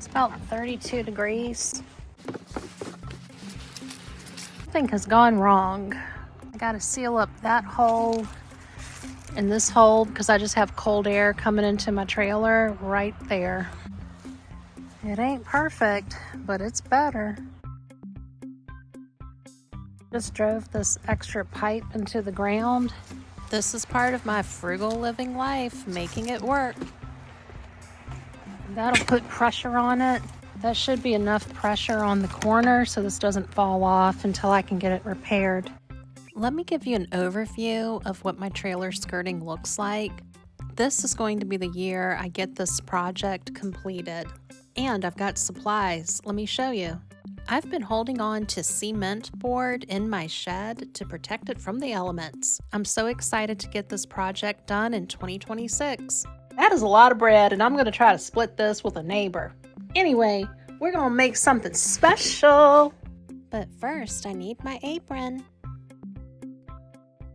It's about 32 degrees. Something has gone wrong. I gotta seal up that hole and this hole because I just have cold air coming into my trailer right there. It ain't perfect, but it's better. Just drove this extra pipe into the ground. This is part of my frugal living life, making it work. That'll put pressure on it. That should be enough pressure on the corner so this doesn't fall off until I can get it repaired. Let me give you an overview of what my trailer skirting looks like. This is going to be the year I get this project completed. And I've got supplies. Let me show you. I've been holding on to cement board in my shed to protect it from the elements. I'm so excited to get this project done in 2026. That is a lot of bread, and I'm going to try to split this with a neighbor. Anyway, we're going to make something special. But first, I need my apron.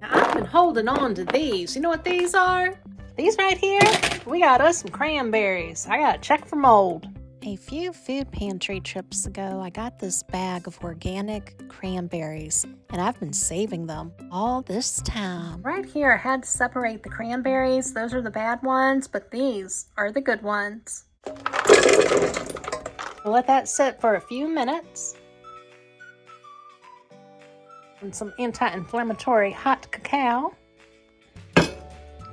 Now, I've been holding on to these. You know what these are? These right here, we got us some cranberries. I got to check for mold. A few food pantry trips ago, I got this bag of organic cranberries, and I've been saving them all this time. Right here, I had to separate the cranberries. Those are the bad ones, but these are the good ones. We'll let that sit for a few minutes. And some anti-inflammatory hot cacao.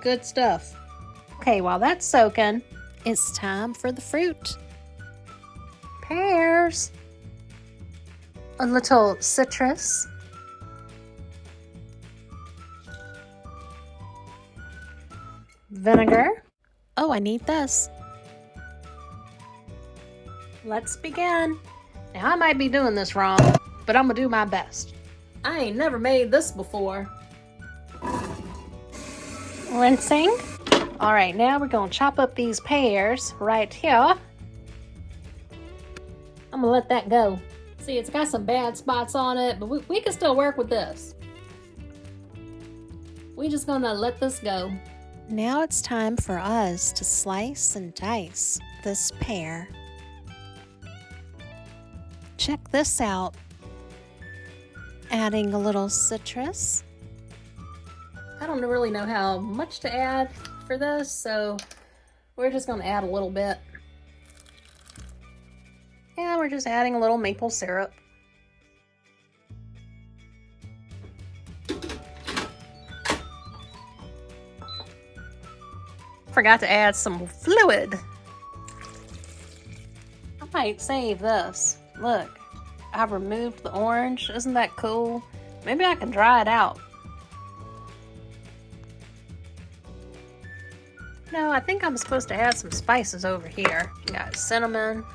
Good stuff. Okay, while that's soaking, it's time for the fruit. Pears. A little citrus. Vinegar. Oh, I need this. Let's begin. Now, I might be doing this wrong, but I'm gonna do my best. I ain't never made this before. Rinsing. All right, now we're gonna chop up these pears right here. I'm gonna let that go. See, it's got some bad spots on it, but we can still work with this. We're just gonna let this go. Now it's time for us to slice and dice this pear. Check this out. Adding a little citrus. I don't really know how much to add for this, so we're just gonna add a little bit. And we're just adding a little maple syrup. Forgot to add some fluid. I might save this. Look, I've removed the orange. Isn't that cool? Maybe I can dry it out. No, I think I'm supposed to add some spices over here. We got cinnamon,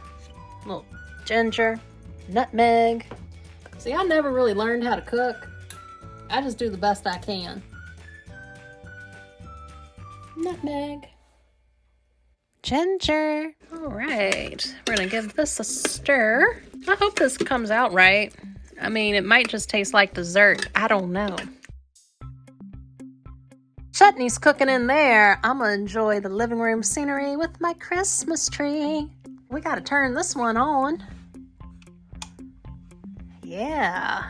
a little ginger, nutmeg. See, I never really learned how to cook. I just do the best I can. Nutmeg. Ginger. All right, we're gonna give this a stir. I hope this comes out right. I mean, it might just taste like dessert. I don't know. Chutney's cooking in there. I'm gonna enjoy the living room scenery with my Christmas tree. We gotta turn this one on. Yeah.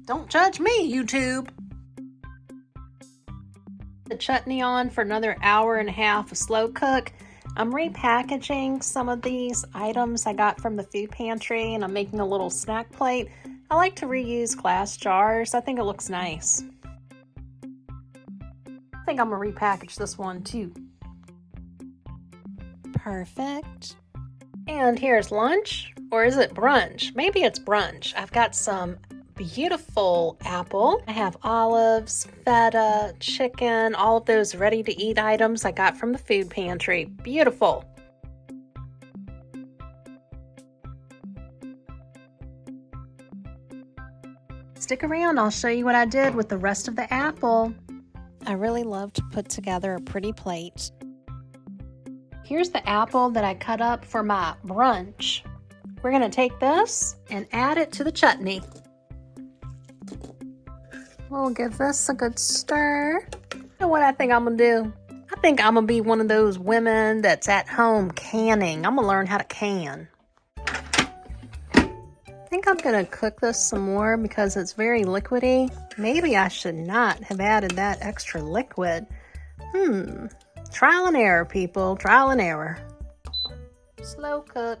Don't judge me, YouTube. The chutney on for another hour and a half of slow cook. I'm repackaging some of these items I got from the food pantry, and I'm making a little snack plate. I like to reuse glass jars. I think it looks nice. I think I'm gonna repackage this one too. Perfect. And here's lunch, or is it brunch? Maybe it's brunch. I've got some beautiful apple. I have olives, feta, chicken, all of those ready-to-eat items I got from the food pantry. Beautiful. Stick around, I'll show you what I did with the rest of the apple. I really love to put together a pretty plate. Here's the apple that I cut up for my brunch. We're gonna take this and add it to the chutney. We'll give this a good stir. You know what I think I'm gonna do? I think I'm gonna be one of those women that's at home canning. I'm gonna learn how to can. I think I'm gonna cook this some more because it's very liquidy. Maybe I should not have added that extra liquid. Trial and error, people. Trial and error. Slow cook.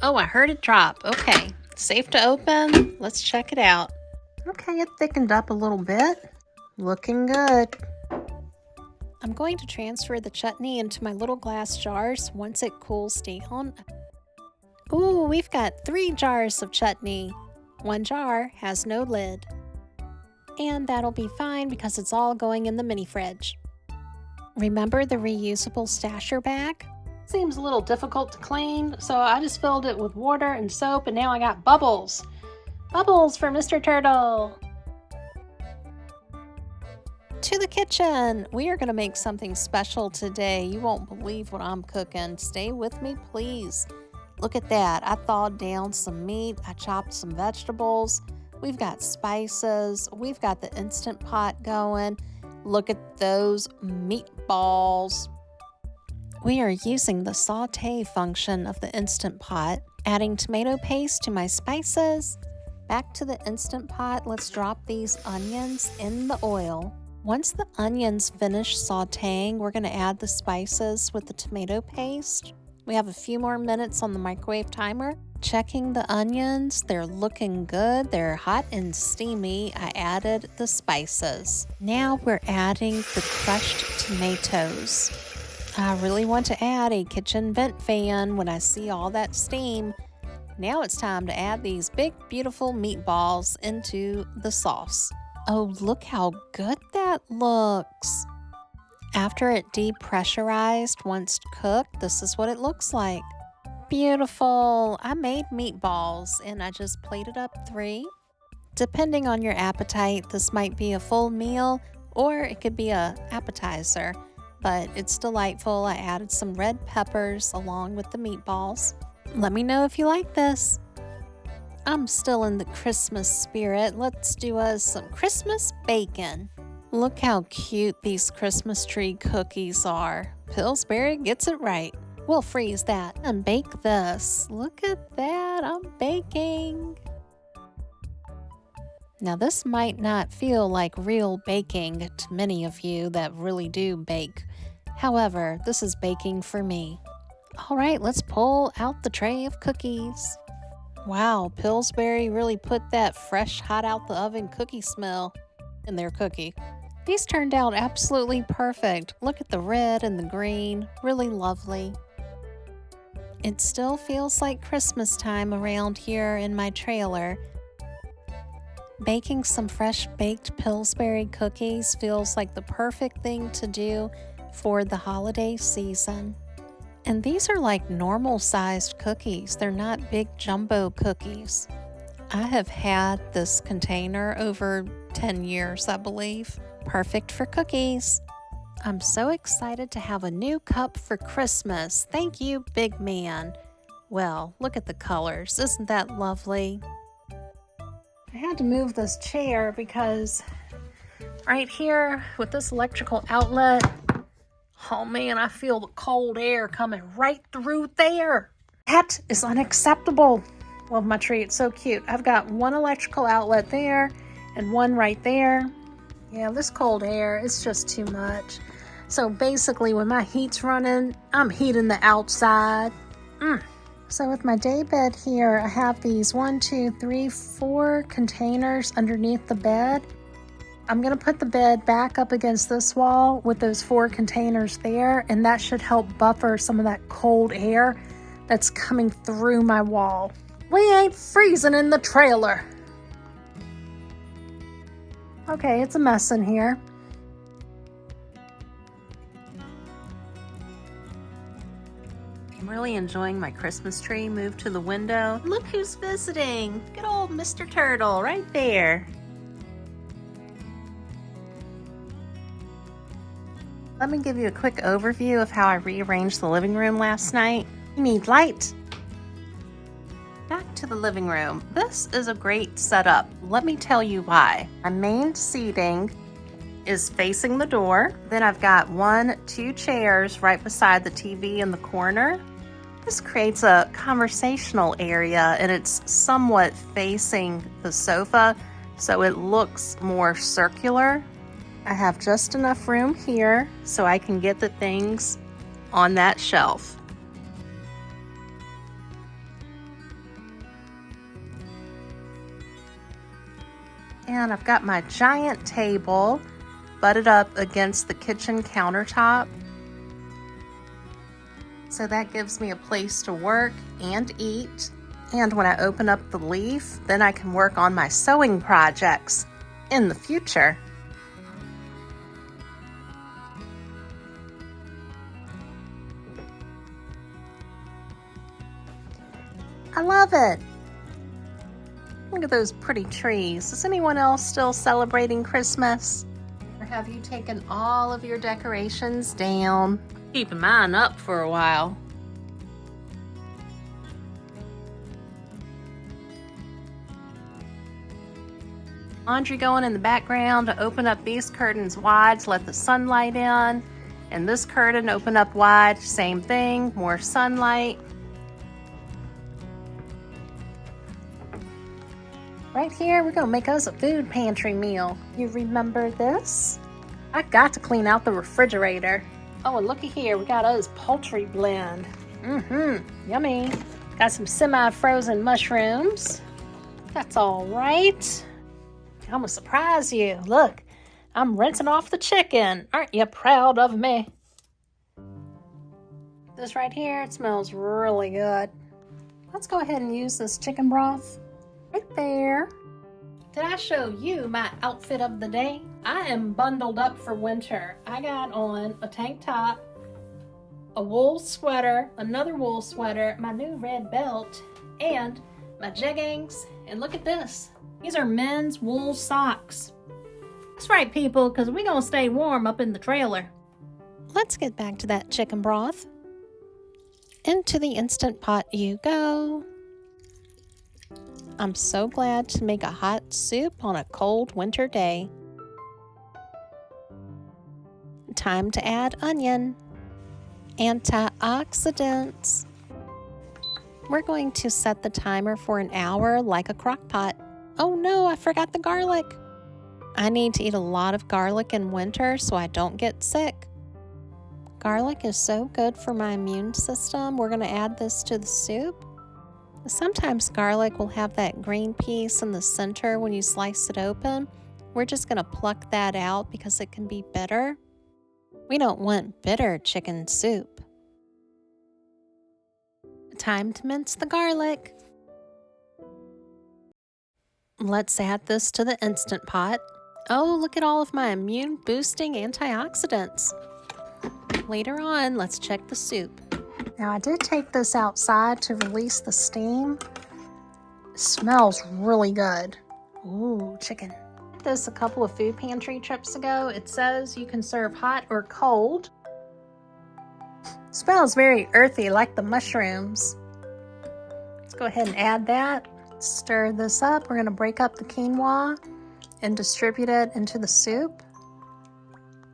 Oh, I heard it drop. Okay, safe to open. Let's check it out. Okay, it thickened up a little bit. Looking good. I'm going to transfer the chutney into my little glass jars once it cools down. Ooh, we've got 3 jars of chutney. 1 jar has no lid. And that'll be fine because it's all going in the mini fridge. Remember the reusable stasher bag? Seems a little difficult to clean, so I just filled it with water and soap, and now I got bubbles. Bubbles for Mr. Turtle. To the kitchen. We are going to make something special today. You won't believe what I'm cooking. Stay with me, please. Look at that. I thawed down some meat. I chopped some vegetables. We've got spices. We've got the Instant Pot going. Look at those meatballs. We are using the saute function of the Instant Pot, adding tomato paste to my spices. Back to the Instant Pot, let's drop these onions in the oil. Once the onions finish sauteing, we're going to add the spices with the tomato paste. We have a few more minutes on the microwave timer. Checking the onions, they're looking good. They're hot and steamy. I added the spices. Now we're adding the crushed tomatoes. I really want to add a kitchen vent fan when I see all that steam. Now it's time to add these big, beautiful meatballs into the sauce. Oh, look how good that looks. After it depressurized once cooked, this is what it looks like. Beautiful. I made meatballs and I just plated up 3. Depending on your appetite, this might be a full meal or it could be an appetizer, but it's delightful. I added some red peppers along with the meatballs. Let me know if you like this. I'm still in the Christmas spirit. Let's do some Christmas bacon. Look how cute these Christmas tree cookies are. Pillsbury gets it right. We'll freeze that and bake this. Look at that, I'm baking. Now this might not feel like real baking to many of you that really do bake. However, this is baking for me. All right, let's pull out the tray of cookies. Wow, Pillsbury really put that fresh, hot out the oven cookie smell in their cookie. These turned out absolutely perfect. Look at the red and the green, really lovely. It still feels like Christmas time around here in my trailer. Baking some fresh baked Pillsbury cookies feels like the perfect thing to do for the holiday season. And these are like normal sized cookies. They're not big jumbo cookies. I have had this container over 10 years, I believe. Perfect for cookies. I'm so excited to have a new cup for Christmas. Thank you, big man. Well, look at the colors. Isn't that lovely? I had to move this chair because right here with this electrical outlet, oh man, I feel the cold air coming right through there. That is unacceptable. Love my tree, it's so cute. I've got one electrical outlet there and one right there. Yeah, this cold air, it's just too much. So basically when my heat's running, I'm heating the outside. So with my day bed here, I have these 4 containers underneath the bed. I'm gonna put the bed back up against this wall with those 4 containers there, and that should help buffer some of that cold air that's coming through my wall. We ain't freezing in the trailer. Okay, it's a mess in here. I'm really enjoying my Christmas tree moved to the window. Look who's visiting. Good old Mr. Turtle right there. Let me give you a quick overview of how I rearranged the living room last night. You need light. Back to the living room. This is a great setup. Let me tell you why. My main seating is facing the door. Then I've got 2 chairs right beside the TV in the corner. This creates a conversational area and it's somewhat facing the sofa, so it looks more circular. I have just enough room here so I can get the things on that shelf. And I've got my giant table butted up against the kitchen countertop. So that gives me a place to work and eat. And when I open up the leaf, then I can work on my sewing projects in the future. I love it. Look at those pretty trees. Is anyone else still celebrating Christmas? Or have you taken all of your decorations down? Keeping mine up for a while. Laundry going in the background. To open up these curtains wide to let the sunlight in. And this curtain open up wide, same thing, more sunlight. Right here, we're gonna make us a food pantry meal. You remember this? I got to clean out the refrigerator. Oh, and looky here, we got us poultry blend. Yummy. Got some semi-frozen mushrooms. That's all right. I'm gonna surprise you. Look, I'm rinsing off the chicken. Aren't you proud of me? This right here, it smells really good. Let's go ahead and use this chicken broth. Right there. Did I show you my outfit of the day? I am bundled up for winter. I got on a tank top, a wool sweater, another wool sweater, my new red belt, and my jeggings. And look at this. These are men's wool socks. That's right, people, because we're going to stay warm up in the trailer. Let's get back to that chicken broth. Into the Instant Pot you go. I'm so glad to make a hot soup on a cold winter day. Time to add onion. Antioxidants. We're going to set the timer for an hour like a crock pot. Oh no, I forgot the garlic. I need to eat a lot of garlic in winter so I don't get sick. Garlic is so good for my immune system. We're going to add this to the soup. Sometimes garlic will have that green piece in the center when you slice it open. We're just going to pluck that out because it can be bitter. We don't want bitter chicken soup. Time to mince the garlic. Let's add this to the Instant Pot. Oh, look at all of my immune boosting antioxidants. Later on, let's check the soup. Now I did take this outside to release the steam. It smells really good. Ooh, chicken. I did this a couple of food pantry trips ago. It says you can serve hot or cold. It smells very earthy like the mushrooms. Let's go ahead and add that. Stir this up. We're going to break up the quinoa and distribute it into the soup.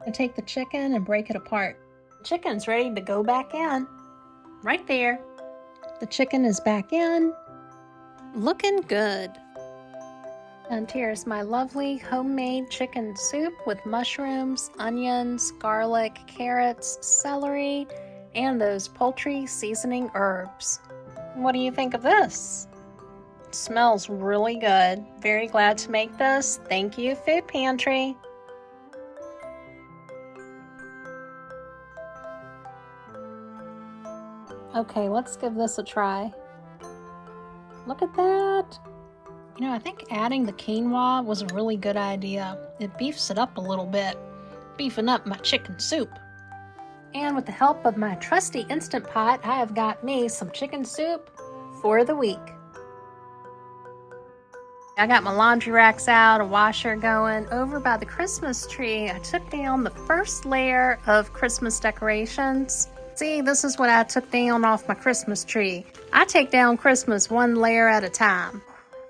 I take the chicken and break it apart. The chicken's ready to go back in. Right there. The chicken is back in. Looking good. And here's my lovely homemade chicken soup with mushrooms, onions, garlic, carrots, celery, and those poultry seasoning herbs. What do you think of this? It smells really good. Very glad to make this. Thank you, Food Pantry. Okay, let's give this a try. Look at that. You know, I think adding the quinoa was a really good idea. It beefs it up a little bit, beefing up my chicken soup. And with the help of my trusty Instant Pot, I have got me some chicken soup for the week. I got my laundry racks out, a washer going. Over by the Christmas tree, I took down the first layer of Christmas decorations. See, this is what I took down off my Christmas tree. I take down Christmas one layer at a time.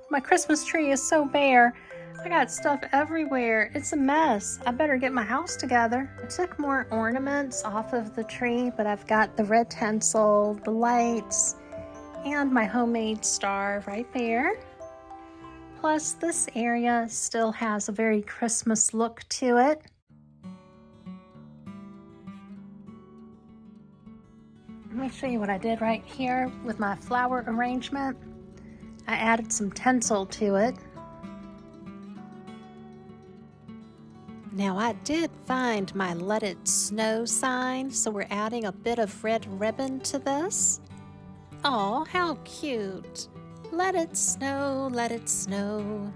My Christmas tree is so bare, I got stuff everywhere. It's a mess. I better get my house together. I took more ornaments off of the tree, but I've got the red tinsel, the lights, and my homemade star right there. Plus, this area still has a very Christmas look to it. Let me show you what I did right here with my flower arrangement. I added some tinsel to it. Now I did find my Let It Snow sign, so we're adding a bit of red ribbon to this. Oh, how cute. Let it snow, let it snow.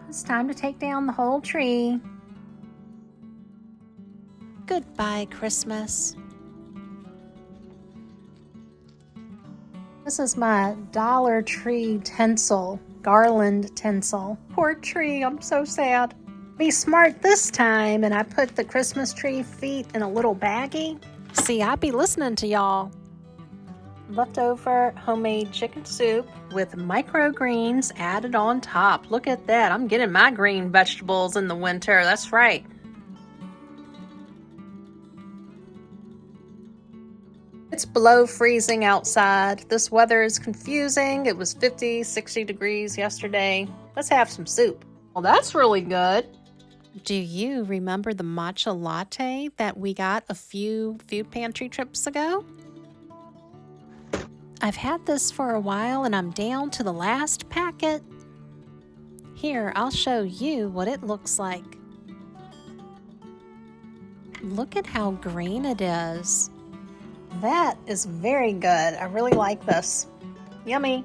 It's time to take down the whole tree. Goodbye, Christmas. This is my Dollar Tree tinsel, garland tinsel. Poor tree, I'm so sad. Be smart this time, and I put the Christmas tree feet in a little baggie. See, I be listening to y'all. Leftover homemade chicken soup with microgreens added on top. Look at that. I'm getting my green vegetables in the winter. That's right. It's below freezing outside. This weather is confusing. It was 50, 60 degrees yesterday. Let's have some soup. Well, that's really good. Do you remember the matcha latte that we got a few food pantry trips ago? I've had this for a while and I'm down to the last packet. Here, I'll show you what it looks like. Look at how green it is. That is very good. I really like this. Yummy.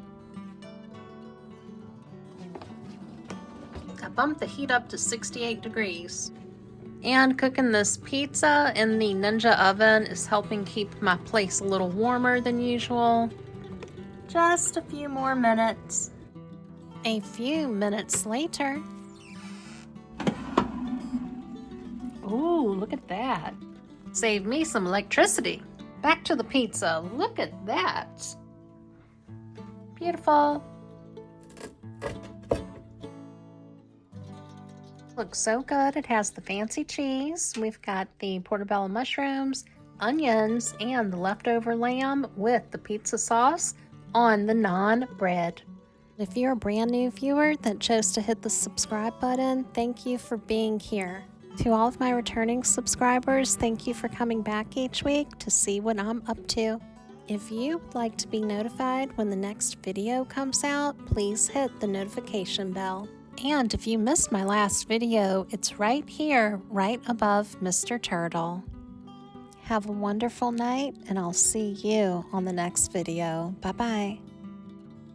I bumped the heat up to 68 degrees. And cooking this pizza in the Ninja oven is helping keep my place a little warmer than usual. Just a few more minutes. A few minutes later. Ooh, look at that. Saved me some electricity. Back to the pizza. Look at that. Beautiful. Looks so good. It has the fancy cheese. We've got the portobello mushrooms, onions, and the leftover lamb with the pizza sauce on the naan bread. If you're a brand new viewer that chose to hit the subscribe button, thank you for being here. To all of my returning subscribers, thank you for coming back each week to see what I'm up to. If you would like to be notified when the next video comes out, please hit the notification bell. And if you missed my last video, it's right here, right above Mr. Turtle. Have a wonderful night, and I'll see you on the next video. Bye-bye.